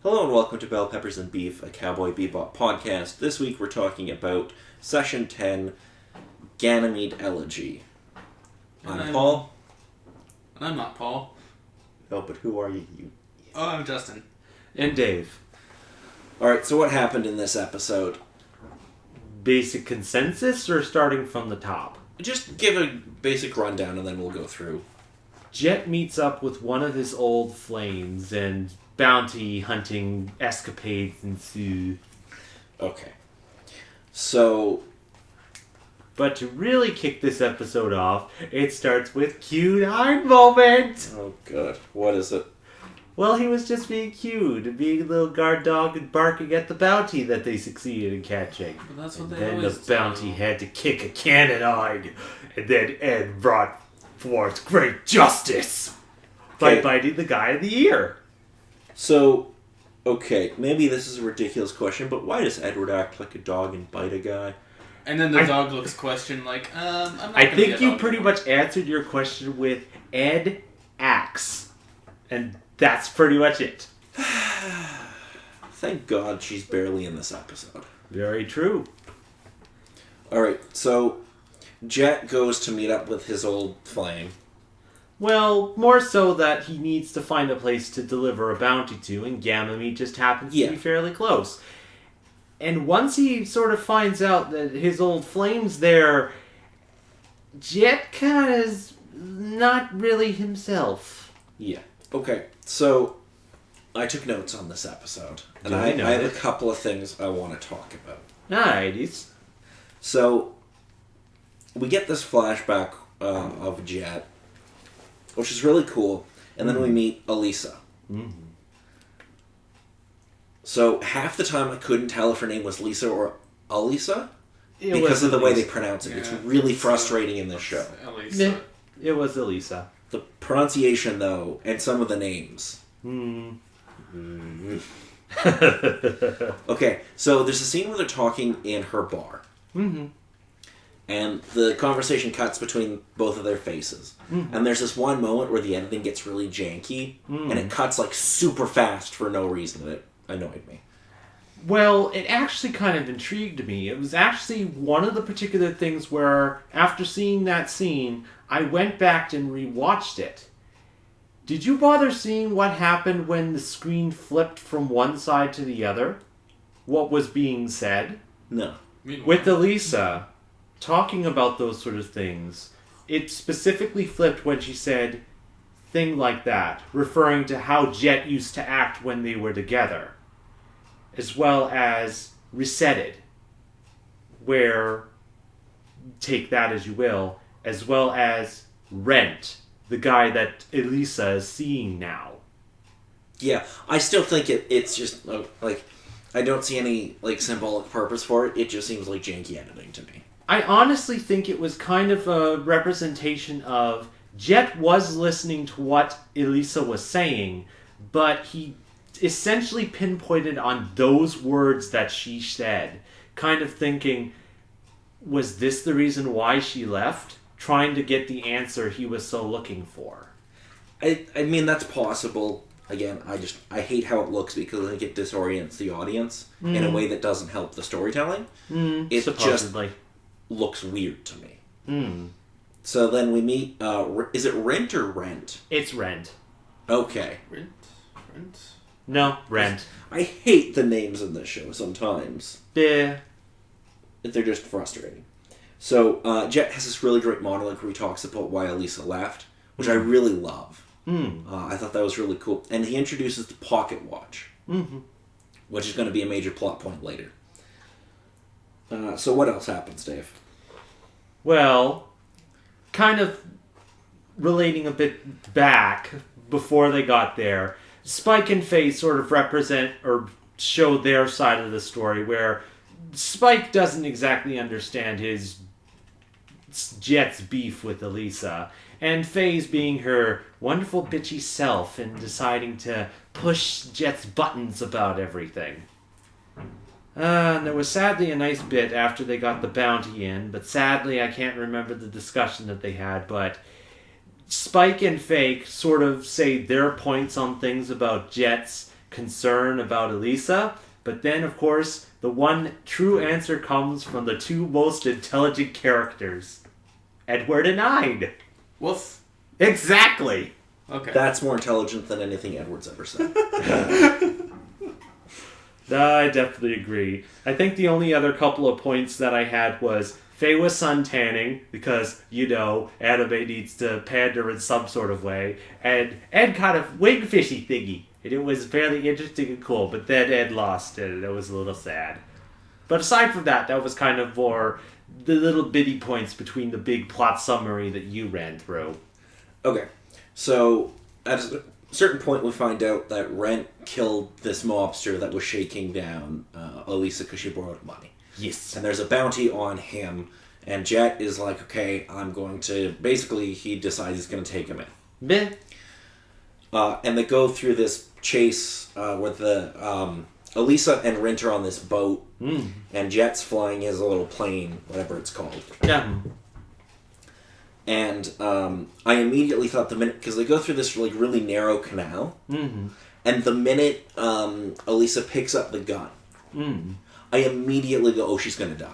Hello and welcome to Bell Peppers and Beef, a Cowboy Bebop podcast. This week we're talking about Session 10, Ganymede Elegy. I'm Paul. And I'm not Paul. Oh, but who are you? Oh, I'm Justin. And Dave. Alright, so what happened in this episode? Basic consensus or starting from the top? Just give a basic rundown and then we'll go through. Jet meets up with one of his old flames and bounty hunting escapades ensue. Okay. So... But to really kick this episode off, it starts with cute eye moment! Oh, God. What is it? Well, he was just being cute, being a little guard dog and barking at the bounty that they succeeded in catching. But that's what And they then always the bounty do. had to kick a cannon-eyed, and then Ed brought forth great justice by Okay. biting the guy in the ear. So, okay, maybe this is a ridiculous question, but why does Edward act like a dog and bite a guy? And then the dog looks questioned like, I'm not I gonna be think a you dog pretty anymore. much answered your question with Ed acts. And that's pretty much it. Thank God she's barely in this episode. Very true. Alright, so Jet goes to meet up with his old flame. Well, more so that he needs to find a place to deliver a bounty to, and Ganymede just happens to be fairly close. And once he sort of finds out that his old flame's there, Jet kind of is not really himself. Yeah. Okay, so I took notes on this episode, and Duly I have a noted. couple of things I want to talk about. Alrighties. So, we get this flashback of Jet, which is really cool, and then we meet Elisa. Mm-hmm. So, half the time I couldn't tell if her name was Lisa or Elisa, It because was of the way they Elisa. pronounce it. Yeah, it's really it's, frustrating in this show. At least. Meh. It was Elisa. The pronunciation, though, and some of the names. Hmm. Okay, so there's a scene where they're talking in her bar. Mm-hmm. And the conversation cuts between both of their faces. Mm-hmm. And there's this one moment where the editing gets really janky, and it cuts like super fast for no reason, and it annoyed me. Well, it actually kind of intrigued me. It was actually one of the particular things where, after seeing that scene, I went back and rewatched it. Did you bother seeing what happened when the screen flipped from one side to the other? What was being said? No. Meanwhile, With Elisa, talking about those sort of things, it specifically flipped when she said, thing like that, referring to how Jet used to act when they were together, as well as Resetted, where, take that as you will, as well as Rent, the guy that Elisa is seeing now. Yeah, I still think it's just, like, I don't see any, like, symbolic purpose for it. It just seems like janky editing to me. I honestly think it was kind of a representation of Jet was listening to what Elisa was saying, but he essentially pinpointed on those words that she said, kind of thinking, was this the reason why she left? Trying to get the answer he was so looking for. I mean, that's possible. Again, I hate how it looks because I think it disorients the audience in a way that doesn't help the storytelling. It Supposedly. just looks weird to me. Mm. So then we meet, is it Rent or Rent? It's Rent. Okay. Rent? No, Rent. I hate the names in this show sometimes. Yeah. They're just frustrating. So, Jet has this really great monologue where he talks about why Elisa left, which I really love. I thought that was really cool. And he introduces the pocket watch, which is going to be a major plot point later. So what else happens, Dave? Well, kind of relating a bit back before they got there, Spike and Faye sort of represent or show their side of the story where Spike doesn't exactly understand his Jet's beef with Elisa, and Faye's being her wonderful bitchy self and deciding to push Jet's buttons about everything. And there was sadly a nice bit after they got the bounty in, but sadly I can't remember the discussion that they had, but Spike and Fake sort of say their points on things about Jet's concern about Elisa. But then, of course, the one true answer comes from the two most intelligent characters, Edward and Ide. Woof. Exactly. Okay. That's more intelligent than anything Edward's ever said. I definitely agree. I think the only other couple of points that I had was Faye was suntanning because, anime needs to pander in some sort of way. And Ed caught a wingfishy thingy. And it was fairly interesting and cool, but then Ed lost it, and it was a little sad. But aside from that, that was kind of more the little bitty points between the big plot summary that you ran through. Okay, so at a certain point we find out that Rent killed this mobster that was shaking down Elisa because she borrowed money. Yes. And there's a bounty on him, and Jet is like, okay, I'm going to... Basically, he decides he's going to take him in. Meh. And they go through this chase with the... Elisa and Rent are on this boat, and Jet's flying his little plane, whatever it's called. Yeah. And I immediately thought the minute... Because they go through this really narrow canal, and the minute Elisa picks up the gun, I immediately go, oh, she's going to die.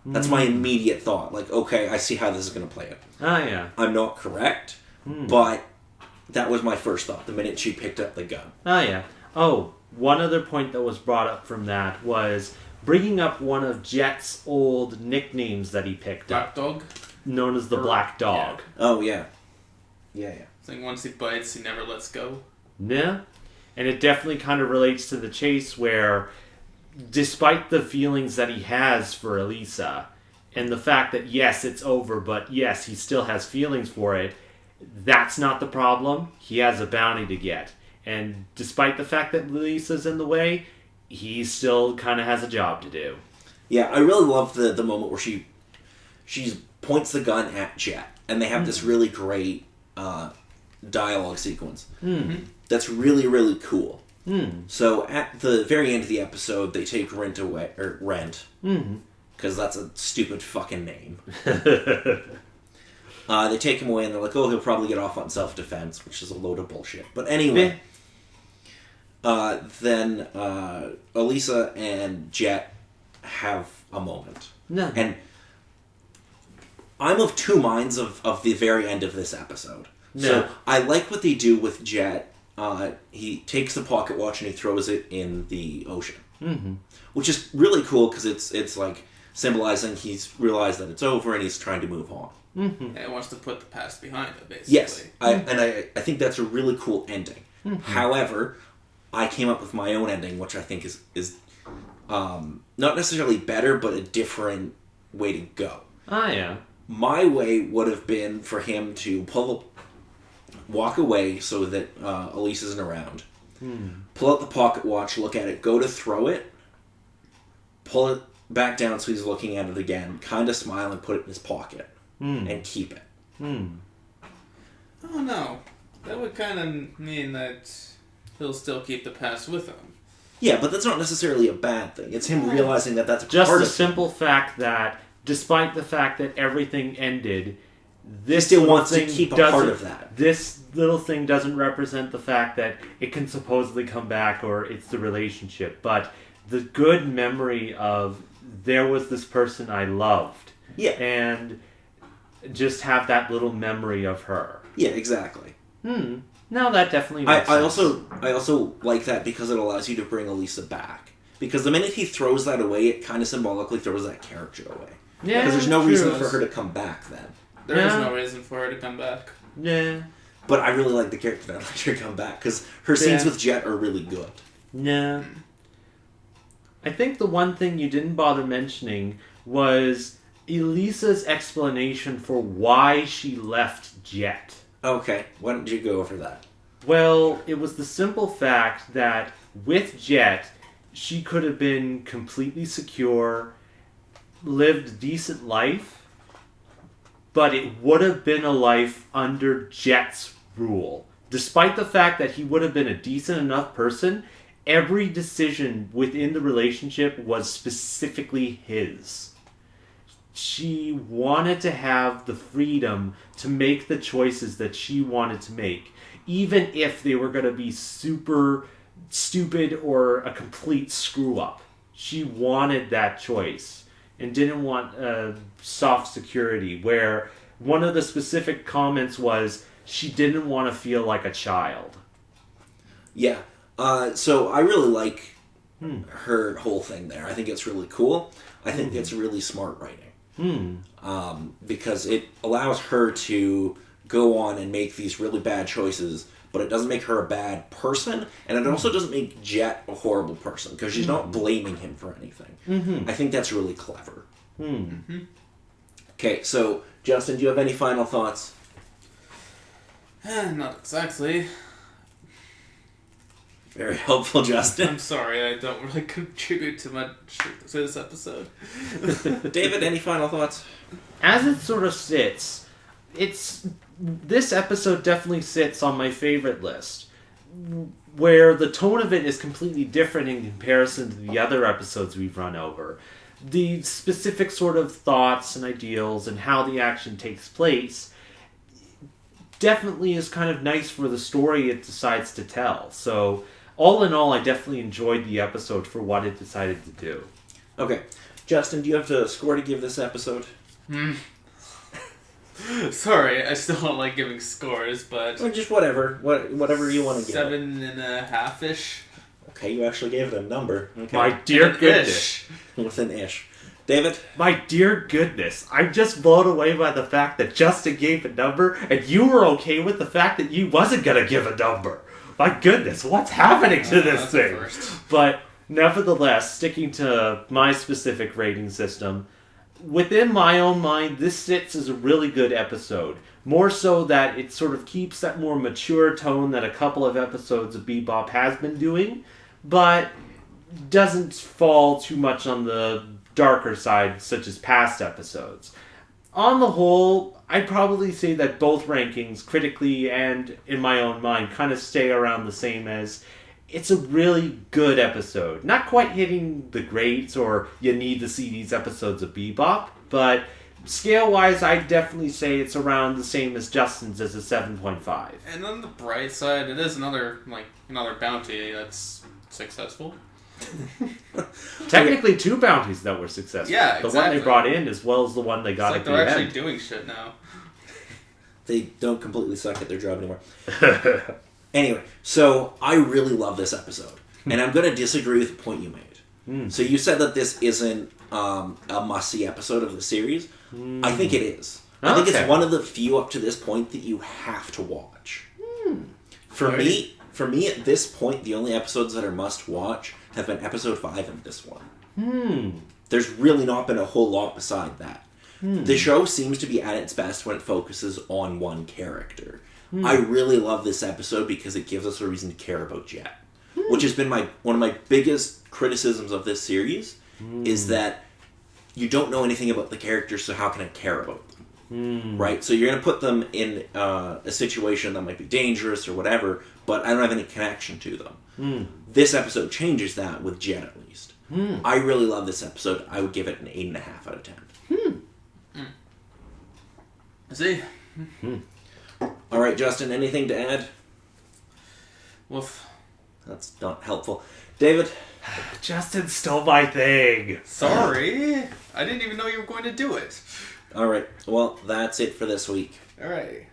That's my immediate thought. Like, okay, I see how this is going to play out. Ah, yeah. I'm not correct, but that was my first thought the minute she picked up the gun. Ah, yeah. Oh, one other point that was brought up from that was bringing up one of Jet's old nicknames that he picked Black up. Dog? Known as the Black Dog. Oh, yeah. Yeah. It's like once he bites, he never lets go. Yeah. And it definitely kind of relates to the chase where, despite the feelings that he has for Elisa, and the fact that, yes, it's over, but yes, he still has feelings for it, that's not the problem. He has a bounty to get. And despite the fact that Elisa's in the way, he still kind of has a job to do. Yeah, I really love the moment where she points the gun at Jet, and they have this really great dialogue sequence. That's really, really cool. So at the very end of the episode, they take Rent away, or Rent, because that's a stupid fucking name. They take him away, and they're like, oh, he'll probably get off on self-defense, which is a load of bullshit. But anyway, then Elisa and Jet have a moment. No. And I'm of two minds of the very end of this episode. No. So I like what they do with Jet. He takes the pocket watch and he throws it in the ocean. Which is really cool because it's like symbolizing he's realized that it's over and he's trying to move on. And he wants to put the past behind it, basically. Yes, I think that's a really cool ending. However, I came up with my own ending, which I think is not necessarily better, but a different way to go. Ah, yeah. My way would have been for him to walk away so that Elise isn't around. Pull out the pocket watch, look at it, go to throw it, pull it back down so he's looking at it again, kind of smile and put it in his pocket. And keep it. Oh no. That would kind of mean that he'll still keep the past with him. Yeah, but that's not necessarily a bad thing. It's him realizing that that's just part the of simple fact that, despite the fact that everything ended, this still little wants to thing keep a doesn't- part of that. This little thing doesn't represent the fact that it can supposedly come back or it's the relationship, but the good memory of there was this person I loved. Yeah. And just have that little memory of her. Yeah, exactly. No, that definitely makes sense. I also like that because it allows you to bring Elisa back. Because the minute he throws that away, it kind of symbolically throws that character away. Yeah, because there's no true. reason for her to come back then. There is no reason for her to come back. Yeah. But I really like the character that let her come back because her scenes with Jet are really good. No. I think the one thing you didn't bother mentioning was Elisa's explanation for why she left Jet. Okay, why don't you go over that? Well, it was the simple fact that with Jet, she could have been completely secure, lived a decent life, but it would have been a life under Jet's rule. Despite the fact that he would have been a decent enough person, every decision within the relationship was specifically his. She wanted to have the freedom to make the choices that she wanted to make, even if they were going to be super stupid or a complete screw-up. She wanted that choice and didn't want soft security, where one of the specific comments was she didn't want to feel like a child. Yeah. So I really like her whole thing there. I think it's really cool. I think it's really smart writing. Because it allows her to go on and make these really bad choices, but it doesn't make her a bad person, and it also doesn't make Jet a horrible person, because she's not blaming him for anything. I think that's really clever. Okay, so, Justin, do you have any final thoughts? Not exactly. Very helpful, Justin. I'm sorry, I don't really contribute too much to this episode. David, any final thoughts? As it sort of sits, this episode definitely sits on my favorite list, where the tone of it is completely different in comparison to the other episodes we've run over. The specific sort of thoughts and ideals and how the action takes place definitely is kind of nice for the story it decides to tell. So, all in all, I definitely enjoyed the episode for what it decided to do. Okay. Justin, do you have a score to give this episode? Sorry, I still don't like giving scores, but... Or just whatever. Whatever you want to give it. 7.5-ish. Okay, you actually gave it a number. Okay. My dear goodness. With an ish. David? My dear goodness. I'm just blown away by the fact that Justin gave a number, and you were okay with the fact that you wasn't going to give a number. My goodness, what's happening to this thing? But nevertheless, sticking to my specific rating system, within my own mind, this sits as a really good episode. More so that it sort of keeps that more mature tone that a couple of episodes of Bebop has been doing, but doesn't fall too much on the darker side, such as past episodes. On the whole, I'd probably say that both rankings, critically and in my own mind, kind of stay around the same as it's a really good episode. Not quite hitting the greats or you need to see these episodes of Bebop, but scale-wise, I'd definitely say it's around the same as Justin's as a 7.5. And on the bright side, it is another bounty that's successful. Technically, two bounties that were successful. Yeah, the one they brought in as well as the one they got at the end. It's like they're actually doing shit now. They don't completely suck at their job anymore. Anyway, so I really love this episode. And I'm going to disagree with the point you made. So you said that this isn't a must-see episode of the series. I think it is. I think it's one of the few up to this point that you have to watch. For me, at this point, the only episodes that are must-watch have been episode 5 and this one. There's really not been a whole lot beside that. The show seems to be at its best when it focuses on one character. I really love this episode because it gives us a reason to care about Jet. Which has been one of my biggest criticisms of this series, is that you don't know anything about the characters, so how can I care about them? Right? So you're going to put them in a situation that might be dangerous or whatever, but I don't have any connection to them. This episode changes that with Jet, at least. I really love this episode. I would give it an 8.5 out of 10. See? All right, Justin, anything to add? Woof. That's not helpful. David? Justin stole my thing. Sorry. I didn't even know you were going to do it. All right. Well, that's it for this week. All right.